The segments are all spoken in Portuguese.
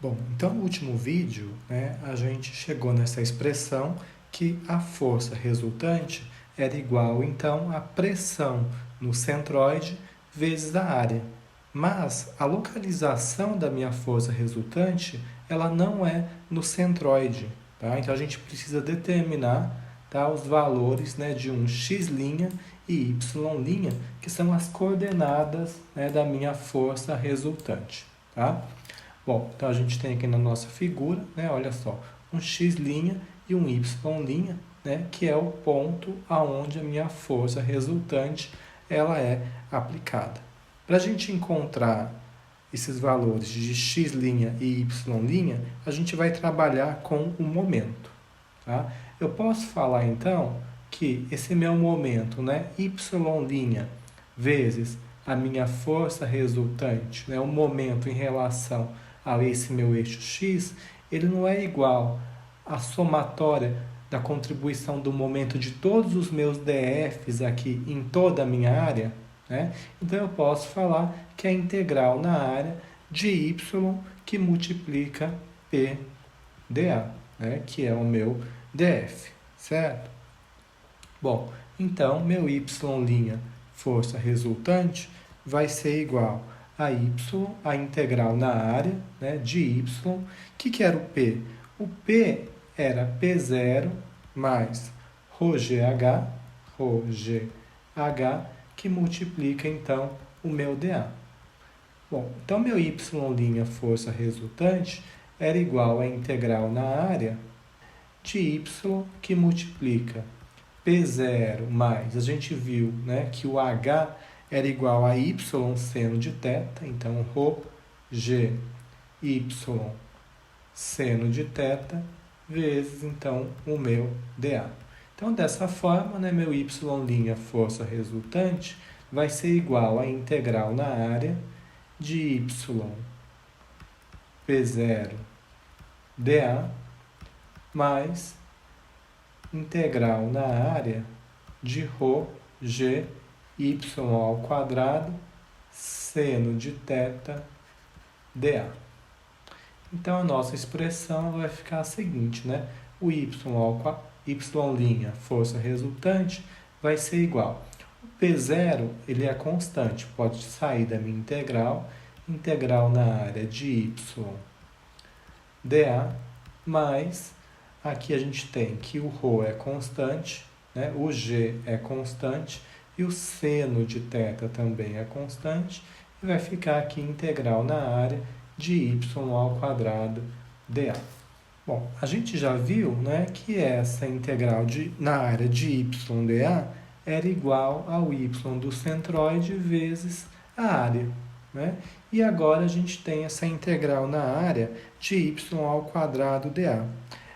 Bom, então no último vídeo, né, a gente chegou nessa expressão que a força resultante era igual, então, à pressão no centroide vezes a área. Mas a localização da minha força resultante, ela não é no centroide, tá? Então a gente precisa determinar, tá, os valores, né, de um x' e y', que são as coordenadas, né, da minha força resultante, tá? Bom, então a gente tem aqui na nossa figura, né, olha só, um x' e um y', né, que é o ponto aonde a minha força resultante ela é aplicada. Para a gente encontrar esses valores de x' e y', a gente vai trabalhar com o momento. Tá? Eu posso falar então que esse meu momento, né, y' vezes a minha força resultante, né, o momento em relação a esse meu eixo x, ele não é igual à somatória da contribuição do momento de todos os meus DFs aqui em toda a minha área, né? Então eu posso falar que é a integral na área de y que multiplica P dA, né? Que é o meu DF, certo? Bom, então meu y', força resultante, vai ser igual a y, a integral na área, né, de y. O que era o P? O P era P0 mais ρGH, que multiplica, então, o meu dA. Bom, então meu y', força resultante, era igual à integral na área de y que multiplica P0 mais, a gente viu, né, que o H era igual a y seno de θ, então ρ, y seno de θ, vezes, então, o meu dA. Então, dessa forma, né, meu y', força resultante, vai ser igual à integral na área de y P0 dA mais integral na área de ρ, y ao quadrado, seno de θ dA. Então, a nossa expressão vai ficar a seguinte, né? O y', força resultante, vai ser igual. O P0, ele é constante, pode sair da minha integral na área de y dA, mais, aqui a gente tem que o ρ é constante, né? O g é constante, e o seno de θ também é constante, e vai ficar aqui integral na área de y ao quadrado dA. Bom, a gente já viu, né, que essa integral na área de y dA era igual ao y do centroide vezes a área, né? E agora a gente tem essa integral na área de y ao quadrado dA.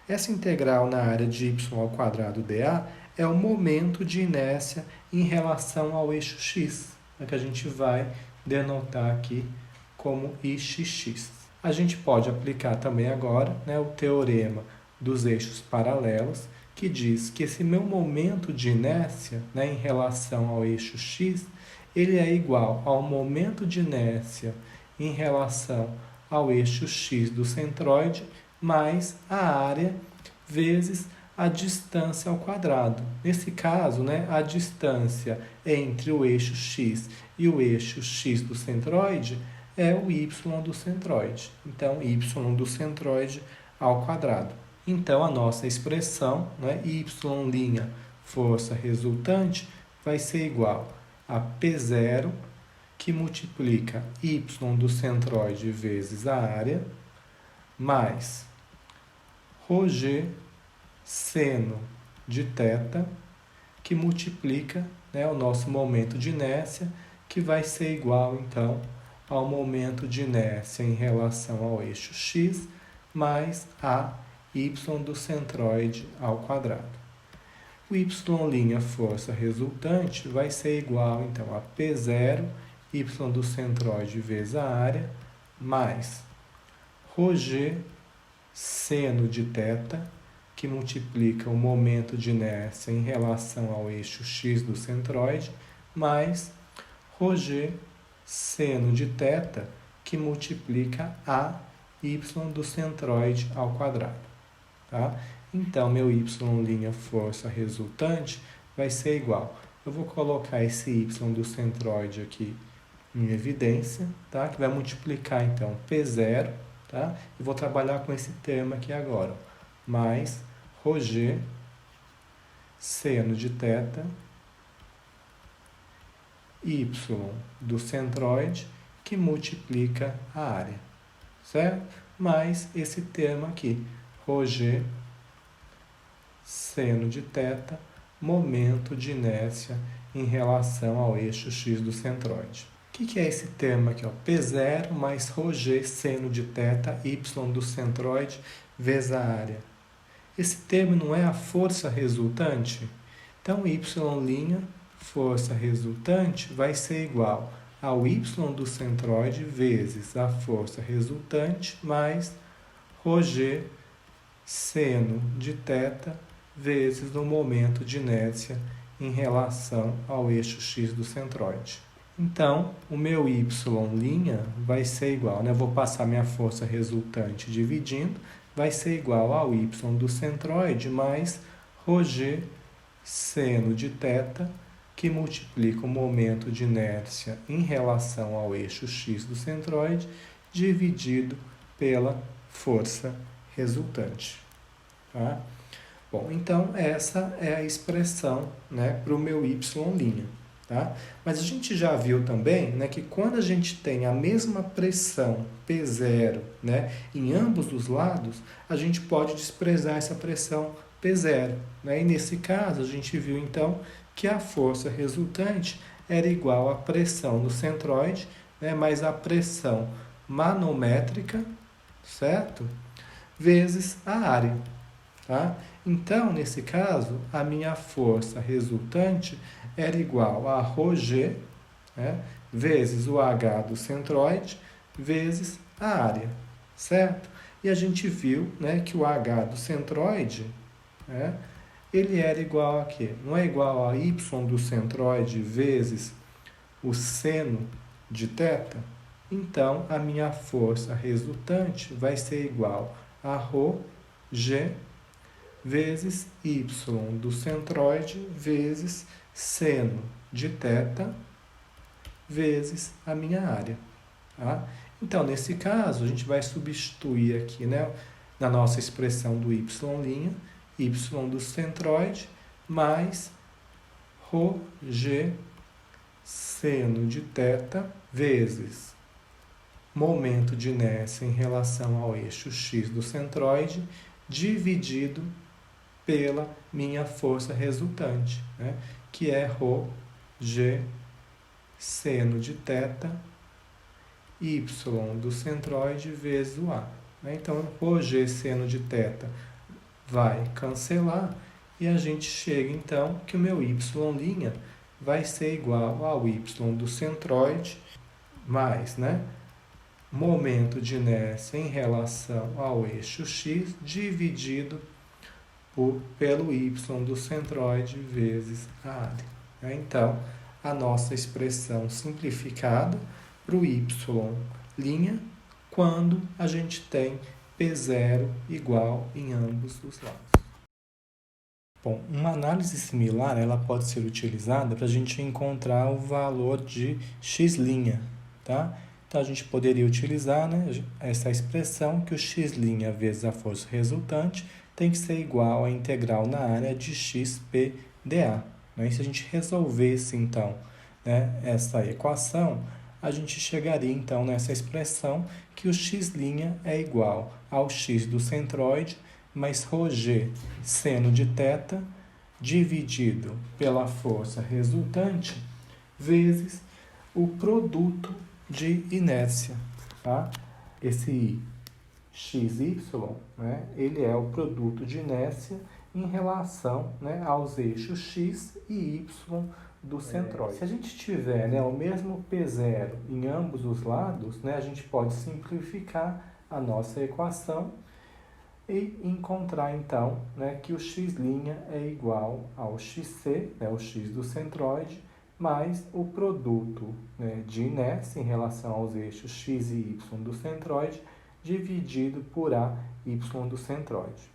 Essa integral na área de y ao quadrado dA é o momento de inércia em relação ao eixo x, que a gente vai denotar aqui como ix. A gente pode aplicar também agora, né, o teorema dos eixos paralelos, que diz que esse meu momento de inércia, né, em relação ao eixo x, ele é igual ao momento de inércia em relação ao eixo x do centroide, mais a área vezes a distância ao quadrado. Nesse caso, né, a distância entre o eixo x e o eixo x do centroide é o y do centroide. Então, y do centroide ao quadrado. Então, a nossa expressão, né, y', força resultante, vai ser igual a P0, que multiplica y do centroide vezes a área, mais ρg, seno de θ, que multiplica, né, o nosso momento de inércia, que vai ser igual, então, ao momento de inércia em relação ao eixo x, mais a y do centroide ao quadrado. O y', força resultante, vai ser igual, então, a P0, y do centroide vezes a área, mais ρg, seno de θ, que multiplica o momento de inércia em relação ao eixo x do centroide, mais ρg, seno de θ, que multiplica a y do centroide ao quadrado. Tá? Então, meu y' força resultante vai ser igual. Eu vou colocar esse y do centroide aqui em evidência, tá? Que vai multiplicar, então, P0, tá? E vou trabalhar com esse termo aqui agora, mais ρg seno de θ y do centroide, que multiplica a área, certo? Mais esse termo aqui, ρg seno de θ, momento de inércia em relação ao eixo x do centroide. O que é esse termo aqui? Ó? P0 mais ρg seno de θ y do centroide vezes a área. Esse termo não é a força resultante? Então, y' força resultante vai ser igual ao y do centroide vezes a força resultante mais ρg seno de θ vezes o momento de inércia em relação ao eixo x do centroide. Então, o meu y' vai ser igual, né? Eu vou passar minha força resultante dividindo, vai ser igual ao y do centroide mais ρg seno de θ, que multiplica o momento de inércia em relação ao eixo x do centroide, dividido pela força resultante. Tá? Bom, então essa é a expressão, né, para o meu y'. Tá? Mas a gente já viu também, né, que quando a gente tem a mesma pressão P0, né, em ambos os lados, a gente pode desprezar essa pressão P0. Né? E nesse caso, a gente viu então que a força resultante era igual à pressão do centroide, né, mais a pressão manométrica, certo? Vezes a área. Tá? Então, nesse caso, a minha força resultante era igual a ρg, né, vezes o H do centroide, vezes a área, certo? E a gente viu, né, que o H do centroide, né, ele era igual a quê? Não é igual a y do centroide vezes o seno de θ? Então, a minha força resultante vai ser igual a ρg vezes y do centroide vezes seno de θ vezes a minha área. Tá? Então, nesse caso, a gente vai substituir aqui, né, na nossa expressão do y', y do centroide mais ρg seno de θ vezes momento de inércia em relação ao eixo x do centroide, dividido pela minha força resultante, né? Que é ρg seno de θ y do centroide vezes o A. Né? Então, ρg seno de θ vai cancelar e a gente chega então que o meu y' vai ser igual ao y do centroide mais, né, momento de inércia em relação ao eixo x dividido pelo y do centroide vezes a área. Então, a nossa expressão simplificada para o y' quando a gente tem P0 igual em ambos os lados. Bom, uma análise similar ela pode ser utilizada para a gente encontrar o valor de x', tá? Então, a gente poderia utilizar, né, essa expressão que o x' vezes a força resultante tem que ser igual à integral na área de xPdA. Né? E se a gente resolvesse, então, né, essa equação, a gente chegaria, então, nessa expressão que o x' é igual ao x do centroide mais ρg seno de θ dividido pela força resultante vezes o produto de inércia. Tá? Esse xy, né, ele é o produto de inércia em relação, né, aos eixos x e y do centroide. Se a gente tiver, né, o mesmo P0 em ambos os lados, né, a gente pode simplificar a nossa equação e encontrar, então, né, que o x' é igual ao xc, né, o x do centroide, mais o produto, né, de inércia em relação aos eixos x e y do centroide, dividido por AY do centroide.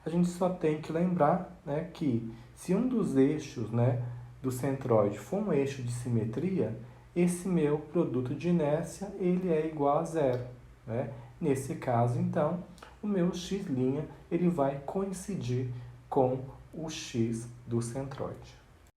A gente só tem que lembrar, né, que se um dos eixos, né, do centroide for um eixo de simetria, esse meu produto de inércia ele é igual a zero. Né? Nesse caso, então, o meu x' ele vai coincidir com o x do centroide.